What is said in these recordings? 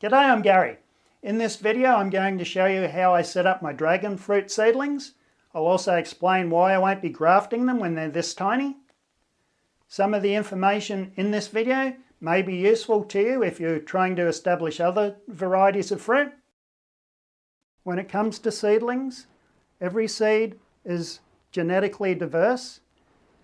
G'day, I'm Gary. In this video I'm going to show you how I set up my dragon fruit seedlings. I'll also explain why I won't be grafting them when they're this tiny. Some of the information in this video may be useful to you if you're trying to establish other varieties of fruit. When it comes to seedlings, every seed is genetically diverse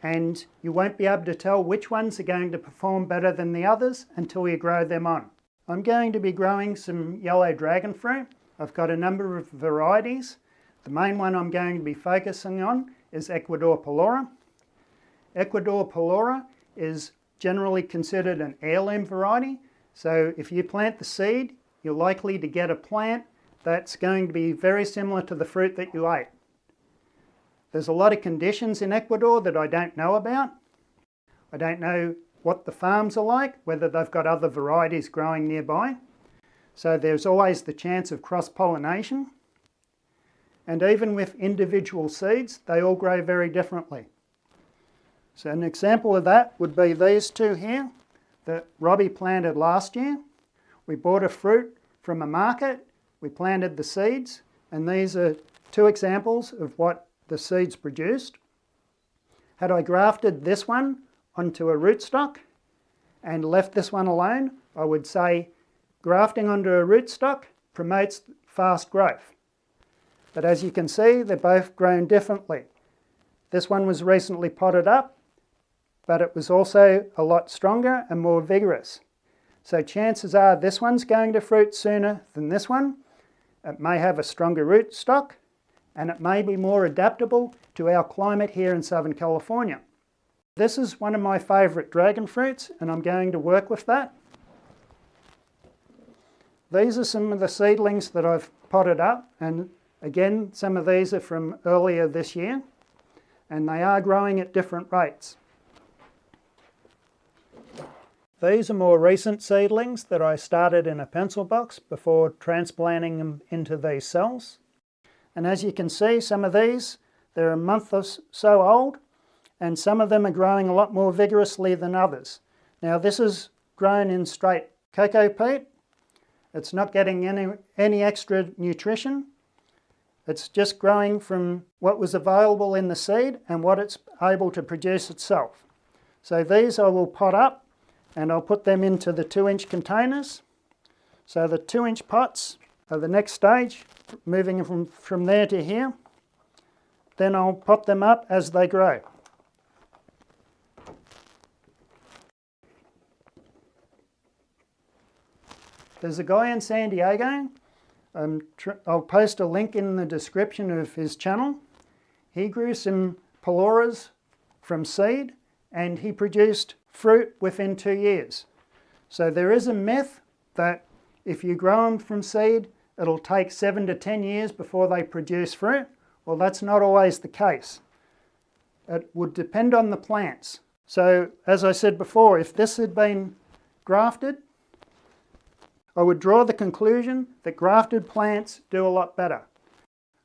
and you won't be able to tell which ones are going to perform better than the others until you grow them on. I'm going to be growing some yellow dragon fruit. I've got a number of varieties. The main one I'm going to be focusing on is Ecuador Palora. Ecuador Palora is generally considered an heirloom variety, so if you plant the seed, you're likely to get a plant that's going to be very similar to the fruit that you ate. There's a lot of conditions in Ecuador that I don't know about. I don't know what the farms are like, whether they've got other varieties growing nearby. So there's always the chance of cross-pollination. And even with individual seeds, they all grow very differently. So an example of that would be these two here that Robbie planted last year. We bought a fruit from a market, we planted the seeds, and these are two examples of what the seeds produced. Had I grafted this one onto a rootstock and left this one alone, I would say grafting onto a rootstock promotes fast growth. But as you can see, they're both grown differently. This one was recently potted up, but it was also a lot stronger and more vigorous. So chances are this one's going to fruit sooner than this one. It may have a stronger rootstock, and it may be more adaptable to our climate here in Southern California. This is one of my favourite dragon fruits, and I'm going to work with that. These are some of the seedlings that I've potted up, and again, some of these are from earlier this year, and they are growing at different rates. These are more recent seedlings that I started in a pencil box before transplanting them into these cells. And as you can see, some of these, they're a month or so old, and some of them are growing a lot more vigorously than others. Now this is grown in straight cocoa peat. It's not getting any extra nutrition. It's just growing from what was available in the seed and what it's able to produce itself. So these I will pot up and I'll put them into the 2-inch containers. So the 2-inch pots are the next stage, moving from there to here. Then I'll pop them up as they grow. There's a guy in San Diego, I'll post a link in the description of his channel. He grew some Paloras from seed and he produced fruit within 2 years. So there is a myth that if you grow them from seed, it'll take 7 to 10 years before they produce fruit. Well, that's not always the case. It would depend on the plants. So as I said before, if this had been grafted, I would draw the conclusion that grafted plants do a lot better.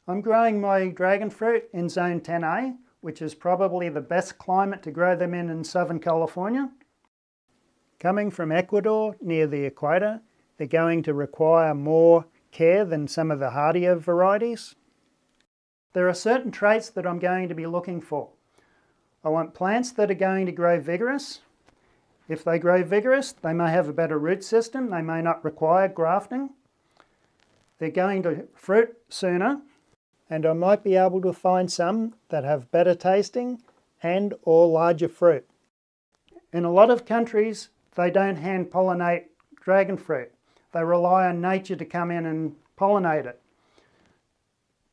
I'm growing my dragon fruit in zone 10A, which is probably the best climate to grow them in Southern California. Coming from Ecuador near the equator, they're going to require more care than some of the hardier varieties. There are certain traits that I'm going to be looking for. I want plants that are going to grow vigorous. If they grow vigorous, they may have a better root system, they may not require grafting. They're going to fruit sooner, and I might be able to find some that have better tasting and or larger fruit. In a lot of countries, they don't hand pollinate dragon fruit. They rely on nature to come in and pollinate it.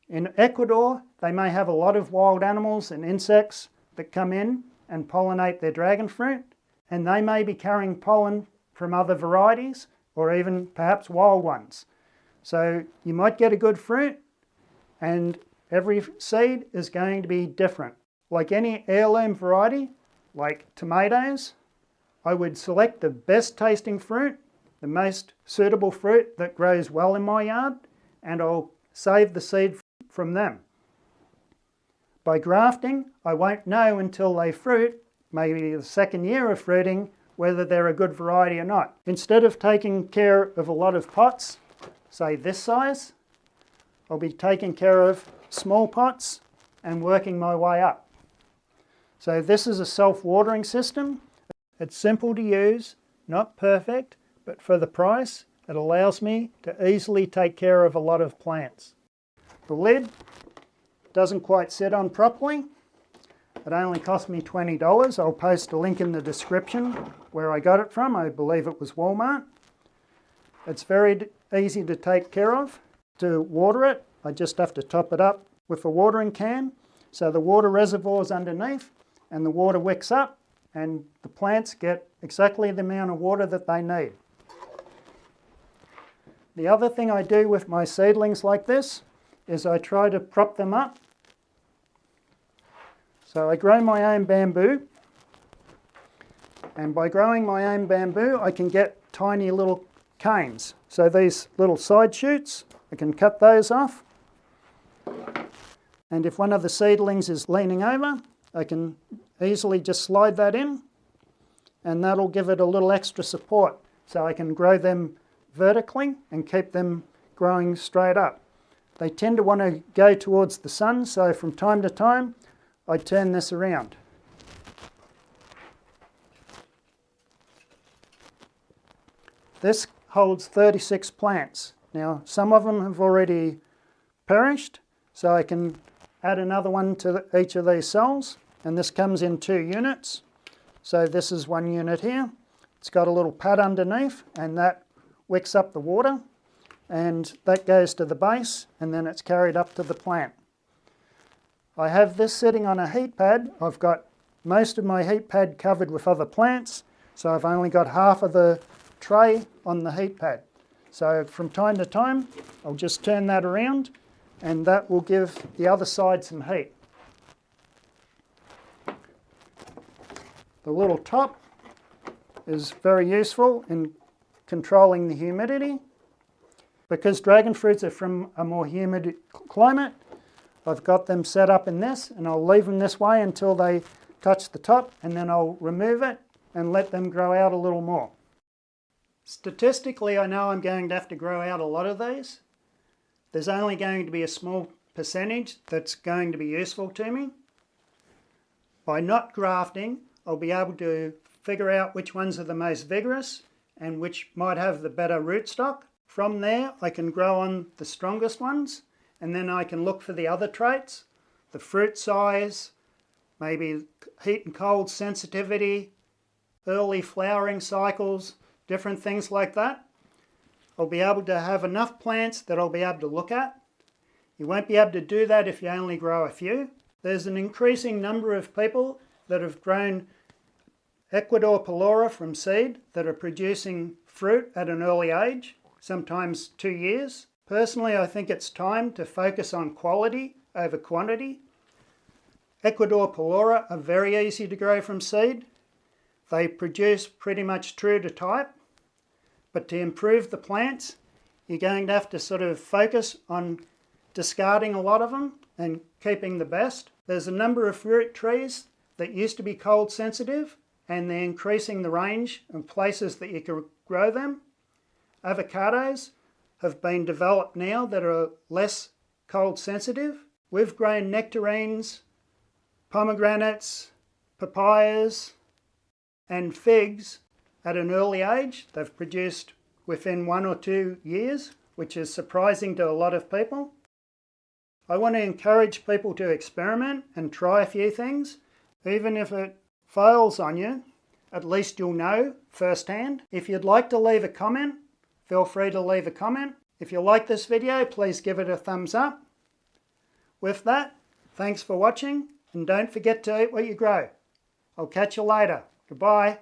In Ecuador, they may have a lot of wild animals and insects that come in and pollinate their dragon fruit, and they may be carrying pollen from other varieties or even perhaps wild ones. So you might get a good fruit, and every seed is going to be different. Like any heirloom variety, like tomatoes, I would select the best tasting fruit, the most suitable fruit that grows well in my yard, and I'll save the seed from them. By grafting, I won't know until they fruit, maybe the second year of fruiting, whether they're a good variety or not. Instead of taking care of a lot of pots, say this size, I'll be taking care of small pots and working my way up. So this is a self-watering system. It's simple to use, not perfect, but for the price, it allows me to easily take care of a lot of plants. The lid doesn't quite sit on properly. It only cost me $20. I'll post a link in the description where I got it from. I believe it was Walmart. It's very easy to take care of. To water it, I just have to top it up with a watering can. So the water reservoir is underneath and the water wicks up and the plants get exactly the amount of water that they need. The other thing I do with my seedlings like this is I try to prop them up. So I grow my own bamboo, and by growing my own bamboo I can get tiny little canes. So these little side shoots, I can cut those off, and if one of the seedlings is leaning over, I can easily just slide that in, and that'll give it a little extra support so I can grow them vertically and keep them growing straight up. They tend to want to go towards the sun, so from time to time I turn this around. This holds 36 plants. Now some of them have already perished, so I can add another one to each of these cells, and this comes in 2 units. So this is 1 unit here. It's got a little pad underneath and that wicks up the water, and that goes to the base and then it's carried up to the plant. I have this sitting on a heat pad. I've got most of my heat pad covered with other plants, so I've only got half of the tray on the heat pad. So from time to time I'll just turn that around and that will give the other side some heat. The little top is very useful in controlling the humidity. Because dragon fruits are from a more humid climate, I've got them set up in this, and I'll leave them this way until they touch the top, and then I'll remove it and let them grow out a little more. Statistically, I know I'm going to have to grow out a lot of these. There's only going to be a small percentage that's going to be useful to me. By not grafting, I'll be able to figure out which ones are the most vigorous and which might have the better rootstock. From there, I can grow on the strongest ones, and then I can look for the other traits, the fruit size, maybe heat and cold sensitivity, early flowering cycles, different things like that. I'll be able to have enough plants that I'll be able to look at. You won't be able to do that if you only grow a few. There's an increasing number of people that have grown Ecuador Palora from seed that are producing fruit at an early age, sometimes 2 years. Personally, I think it's time to focus on quality over quantity. Ecuador Palora are very easy to grow from seed. They produce pretty much true to type. But to improve the plants, you're going to have to sort of focus on discarding a lot of them and keeping the best. There's a number of fruit trees that used to be cold sensitive, and they're increasing the range of places that you can grow them. Avocados have been developed now that are less cold sensitive. We've grown nectarines, pomegranates, papayas and figs at an early age. They've produced within 1 or 2 years, which is surprising to a lot of people. I want to encourage people to experiment and try a few things. Even if it fails on you, at least you'll know firsthand. If you'd like to leave a comment, feel free to leave a comment. If you like this video, please give it a thumbs up. With that, thanks for watching, and don't forget to eat what you grow. I'll catch you later. Goodbye.